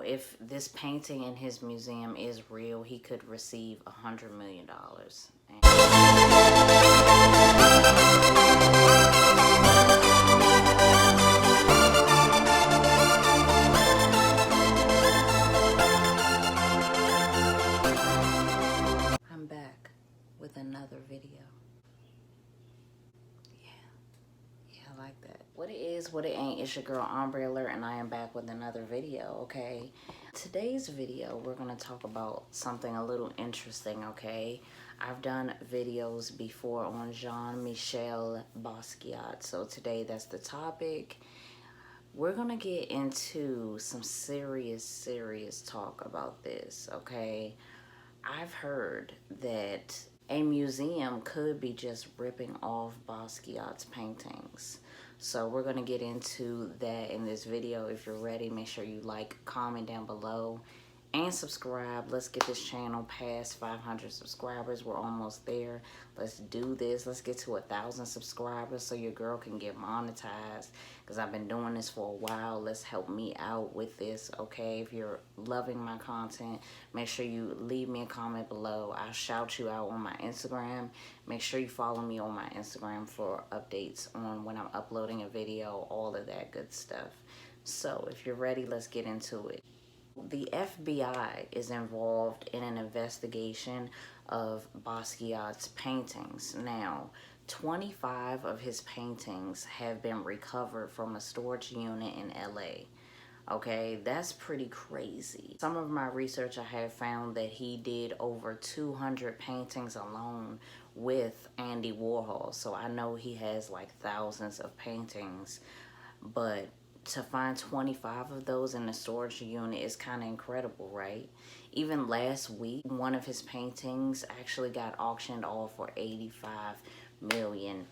Now, if this painting in his museum is real, he could receive $100 million. I'm back with another video. Yeah, I like that. What it is, what it ain't, it's your girl Ombre Alert, and I am back with another video, okay? Today's video, we're gonna talk about something a little interesting, okay? I've done videos before on Michel Basquiat, so today that's the topic. We're gonna get into some serious talk about this, okay? I've heard that a museum could be just ripping off Basquiat's paintings. So we're going to get into that in this video. If you're ready, make sure you like, comment down below, and subscribe. Let's get this channel past 500 subscribers. We're almost there. Let's do this. Let's get to 1,000 subscribers so your girl can get monetized, because I've been doing this for a while. Let's help me out with this, okay? If you're loving my content, make sure you leave me a comment below. I'll shout you out on my Instagram. Make sure you follow me on my Instagram for updates on when I'm uploading a video, all of that good stuff. So if you're ready, let's get into it. The FBI is involved in an investigation of Basquiat's paintings. Now, 25 of his paintings have been recovered from a storage unit in LA. Okay, that's pretty crazy. Some of my research, I have found that he did over 200 paintings alone with Andy Warhol. So I know he has like thousands of paintings, but to find 25 of those in the storage unit is kind of incredible, right? Even last week, one of his paintings actually got auctioned off for $85 million.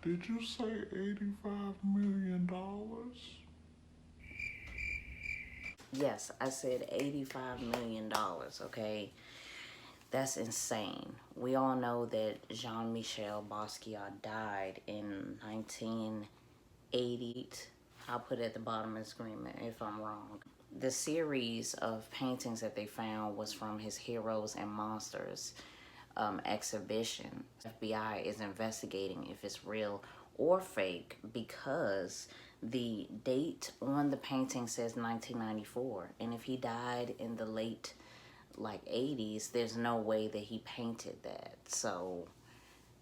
Did you say $85 million? Yes, I said $85 million, okay? That's insane. We all know that Jean-Michel Basquiat died in 1980. I'll put it at the bottom of the screen if I'm wrong. The series of paintings that they found was from his Heroes and Monsters exhibition. FBI is investigating if it's real or fake because the date on the painting says 1994, and if he died in the late like 80s, there's no way that he painted that. So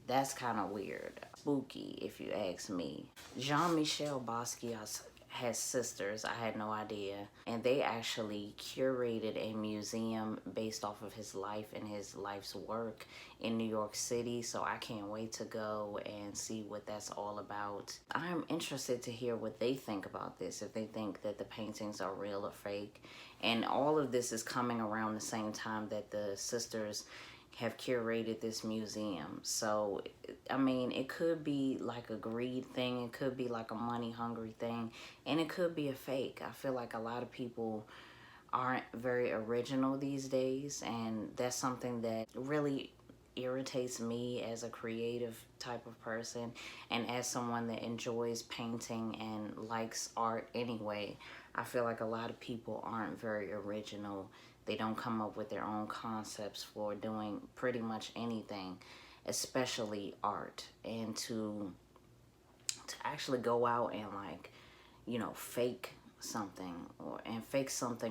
that's kind of weird. Spooky, if you ask me. Jean-Michel Basquiat has sisters. I had no idea. And they actually curated a museum based off of his life and his life's work in New York City. So I can't wait to go and see what that's all about. I'm interested to hear what they think about this, if they think that the paintings are real or fake. And all of this is coming around the same time that the sisters have curated this museum. So I mean, it could be like a greed thing, it could be like a money hungry thing, and it could be a fake. I feel like a lot of people aren't very original these days, and that's something that really irritates me as a creative type of person, and as someone that enjoys painting and likes art anyway. I feel like a lot of people aren't very original. They don't come up with their own concepts for doing pretty much anything, especially art. And to actually go out and, like, you know, fake something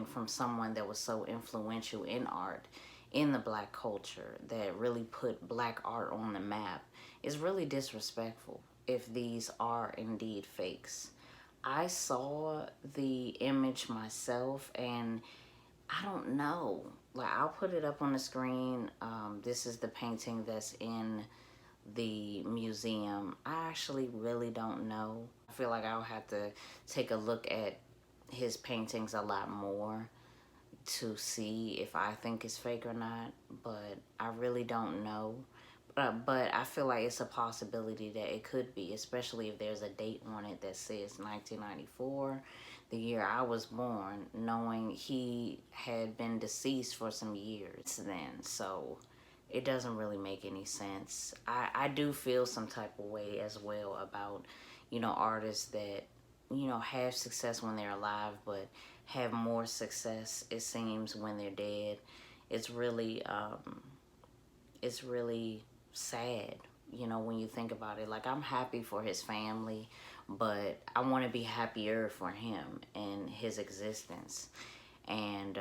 from someone that was so influential in art, in the Black culture, that really put Black art on the map, is really disrespectful if these are indeed fakes. I saw the image myself, and I don't know. Like, I'll put it up on the screen. This is the painting that's in the museum. I actually really don't know. I feel like I'll have to take a look at his paintings a lot more to see if I think it's fake or not, but I really don't know. But I feel like it's a possibility that it could be, especially if there's a date on it that says 1994, the year I was born, knowing he had been deceased for some years then. So it doesn't really make any sense. I do feel some type of way as well about, you know, artists that, have success when they're alive, but have more success, it seems, when they're dead. It's really, it's really sad, when you think about it. Like, I'm happy for his family, but I want to be happier for him and his existence. And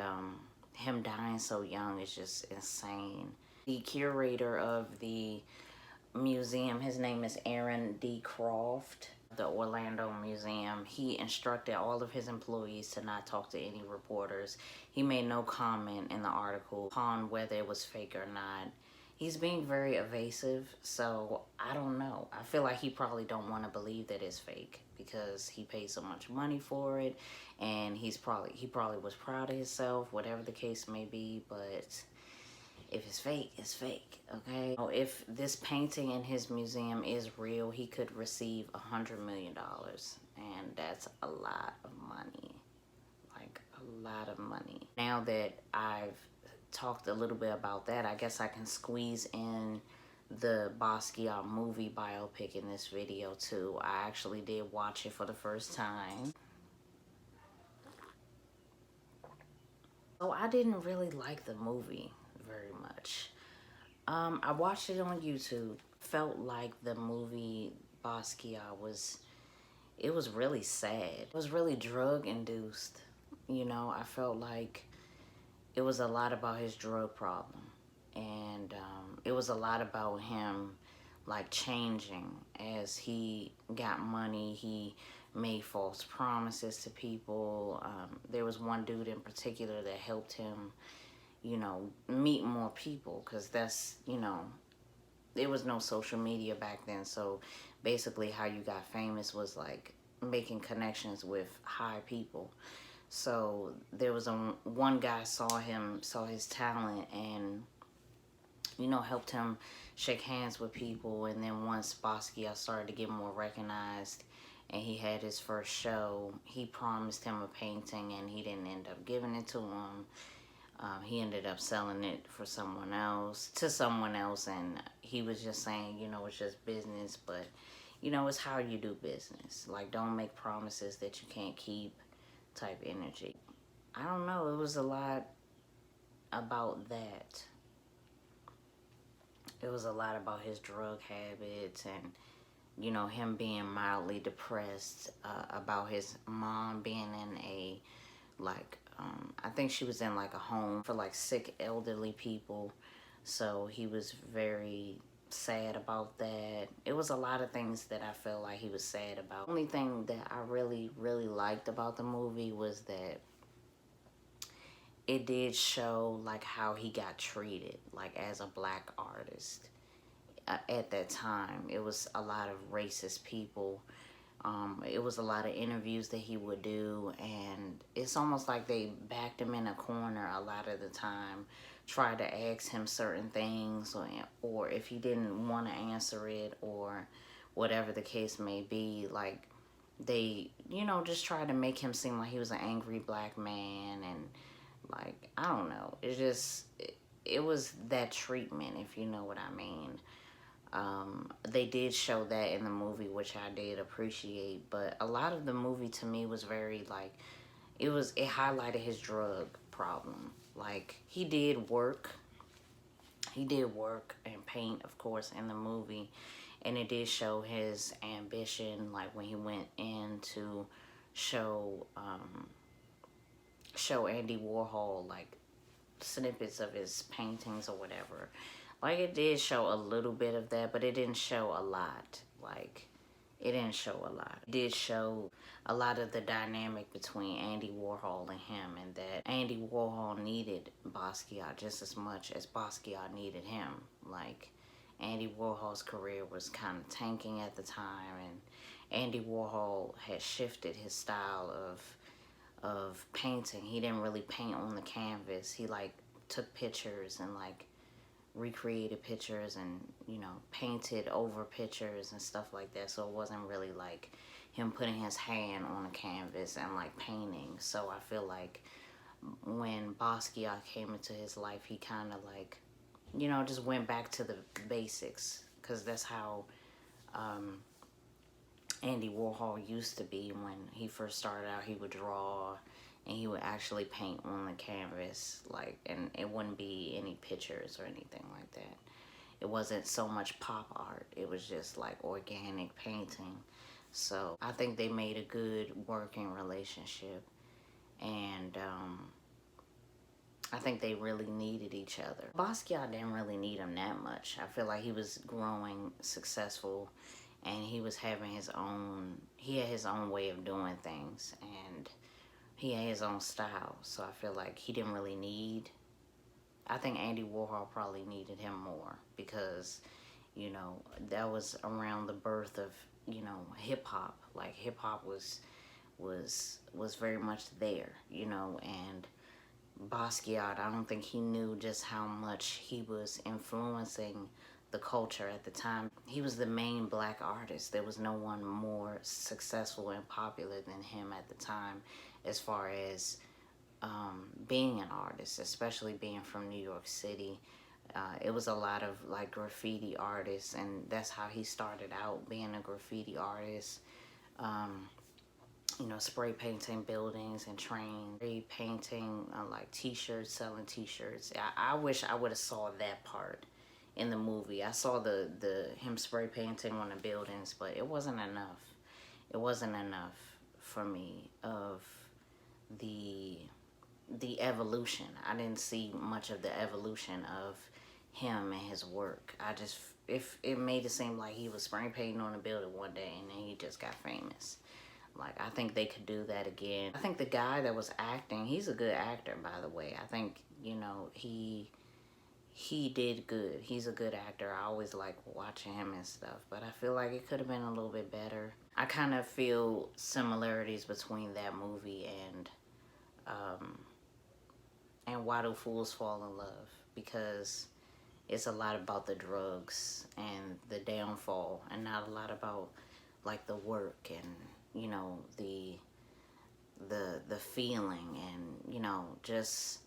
him dying so young is just insane. The curator of the museum, his name is Aaron D. Croft, the Orlando Museum. He instructed all of his employees to not talk to any reporters. He made no comment in the article on whether it was fake or not. He's being very evasive, so I don't know. I feel like he probably don't want to believe that it's fake because he paid so much money for it, and he probably was proud of himself, whatever the case may be. But if it's fake, it's fake, okay? If this painting in his museum is real, he could receive $100 million, and that's a lot of money, like a lot of money. Now that I've talked a little bit about that, I guess I can squeeze in the Basquiat movie biopic in this video too. I actually did watch it for the first time. So I didn't really like the movie very much. I watched it on YouTube. Felt like the movie Basquiat was really sad. It was really drug induced. I felt like it was a lot about his drug problem, and it was a lot about him like changing as he got money. He made false promises to people. There was one dude in particular that helped him meet more people, because that's, there was no social media back then. So basically how you got famous was like making connections with high people. So there was one guy saw his talent, and helped him shake hands with people. And then once Basquiat started to get more recognized and he had his first show, he promised him a painting, and he didn't end up giving it to him. He ended up selling it to someone else, and he was just saying, it's just business, but, it's how you do business. Like, don't make promises that you can't keep type energy. I don't know, it was a lot about that. It was a lot about his drug habits, and, him being mildly depressed, about his mom being in a, like, I think she was in like a home for like sick elderly people. So he was very sad about that. It was a lot of things that I felt like he was sad about. The only thing that I really, really liked about the movie was that it did show like how he got treated, like as a black artist. At that time, it was a lot of racist people. It was a lot of interviews that he would do, and it's almost like they backed him in a corner a lot of the time, tried to ask him certain things, or if he didn't want to answer it, or whatever the case may be, like they, just tried to make him seem like he was an angry black man. And like, I don't know, it was that treatment, if you know what I mean. They did show that in the movie, which I did appreciate, but a lot of the movie to me was very like, it highlighted his drug problem. Like, he did work and paint, of course, in the movie, and it did show his ambition, like when he went in to show Andy Warhol like snippets of his paintings or whatever. Like, it did show a little bit of that, but it didn't show a lot. Like, it didn't show a lot. It did show a lot of the dynamic between Andy Warhol and him, and that Andy Warhol needed Basquiat just as much as Basquiat needed him. Like, Andy Warhol's career was kind of tanking at the time, and Andy Warhol had shifted his style of painting. He didn't really paint on the canvas. He like took pictures and like recreated pictures, and painted over pictures and stuff like that. So it wasn't really like him putting his hand on a canvas and like painting. So I feel like when Basquiat came into his life, he kind of like, just went back to the basics, because that's how Andy Warhol used to be. When he first started out, he would draw and he would actually paint on the canvas, like, and it wouldn't be any pictures or anything like that. It wasn't so much pop art. It was just like organic painting. So I think they made a good working relationship. And I think they really needed each other. Basquiat didn't really need him that much. I feel like he was growing successful and he was having he had his own way of doing things, and he had his own style. So I feel like he didn't really I think Andy Warhol probably needed him more because, that was around the birth of, hip hop. Like hip hop was very much there, and Basquiat, I don't think he knew just how much he was influencing the culture at the time. He was the main black artist. There was no one more successful and popular than him at the time as far as being an artist, especially being from New York City. It was a lot of like graffiti artists, and that's how he started out, being a graffiti artist. Spray painting buildings and trains, spray painting like t-shirts, selling t-shirts. I wish I would have saw that part in the movie. I saw the him spray painting on the buildings, but it wasn't enough. It wasn't enough for me of the evolution. I didn't see much of the evolution of him and his work. If it made it seem like he was spray painting on a building one day and then he just got famous. Like, I think they could do that again. I think the guy that was acting, he's a good actor, by the way. I think, he did good. He's a good actor. I always like watching him and stuff. But I feel like it could have been a little bit better. I kind of feel similarities between that movie and Why Do Fools Fall in Love, because it's a lot about the drugs and the downfall and not a lot about like the work and the feeling and just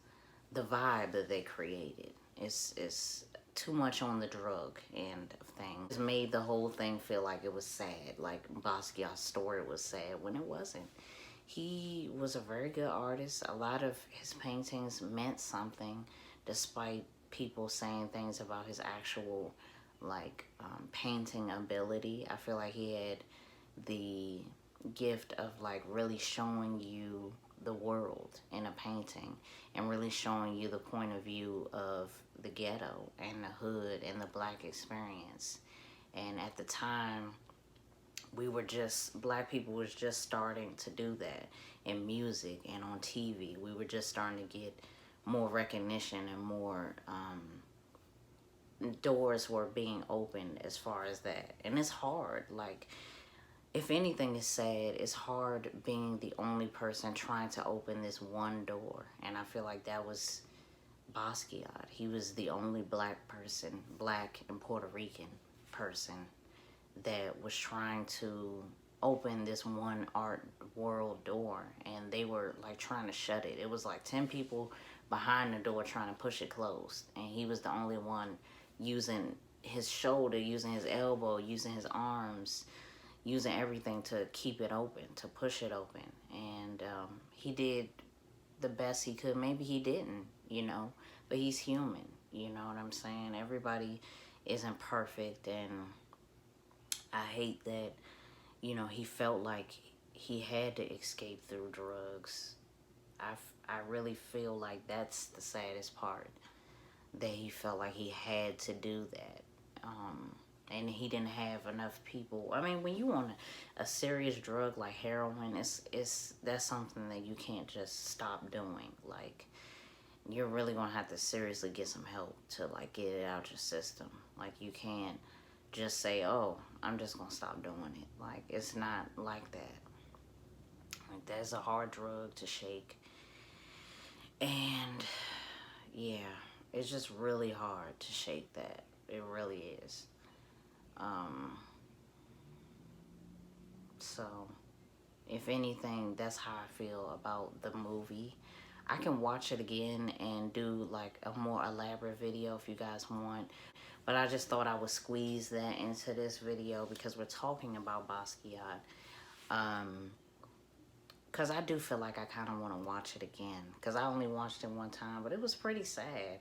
the vibe that they created. It's too much on the drug end of things. It made the whole thing feel like it was sad, like Basquiat's story was sad, when it wasn't. He was a very good artist. A lot of his paintings meant something, despite people saying things about his actual painting ability. I feel like he had the gift of like really showing you the world in a painting and really showing you the point of view of the ghetto and the hood and the black experience. And at the time, black people was just starting to do that in music and on TV. We were just starting to get more recognition and more doors were being opened as far as that. And it's hard. Like, if anything is sad, it's hard being the only person trying to open this one door. And I feel like that was Basquiat. He was the only black and Puerto Rican person that was trying to open this one art world door, and they were like trying to shut it. It was like 10 people behind the door trying to push it closed, and he was the only one using his shoulder, using his elbow, using his arms, using everything to keep it open, to push it open. And he did the best he could. Maybe he didn't, but he's human. You know what I'm saying? Everybody isn't perfect, and I hate that, he felt like he had to escape through drugs. I really feel like that's the saddest part, that he felt like he had to do that. And he didn't have enough people. I mean, when you on a serious drug like heroin, that's something that you can't just stop doing. Like, you're really gonna have to seriously get some help to like get it out your system. Like, you can't just say, oh, I'm just gonna stop doing it. Like, it's not like that. Like, that's a hard drug to shake. And yeah, it's just really hard to shake that. It really is. So if anything, that's how I feel about the movie. I can watch it again and do like a more elaborate video if you guys want. But I just thought I would squeeze that into this video because we're talking about Basquiat. Because I do feel like I kind of want to watch it again. Because I only watched it one time, but it was pretty sad.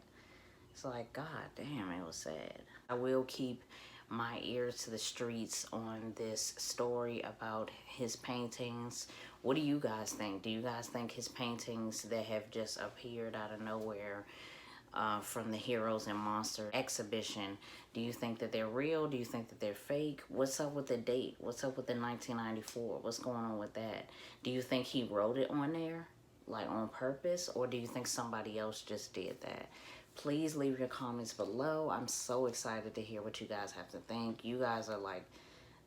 It's like, God damn, it was sad. I will keep my ears to the streets on this story about his paintings. What do you guys think? Do you guys think his paintings that have just appeared out of nowhere from the Heroes and Monsters exhibition, do you think that they're real? Do you think that they're fake? What's up with the date? What's up with the 1994? What's going on with that? Do you think he wrote it on there, like on purpose? Or do you think somebody else just did that? Please leave your comments below. I'm so excited to hear what you guys have to think. You guys are like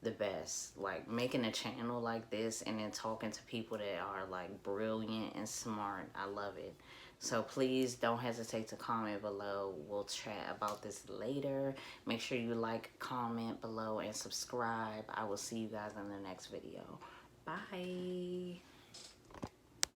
the best. Like making a channel like this and then talking to people that are like brilliant and smart. I love it. So please don't hesitate to comment below. We'll chat about this later. Make sure you like, comment below, and subscribe. I will see you guys in the next video. Bye.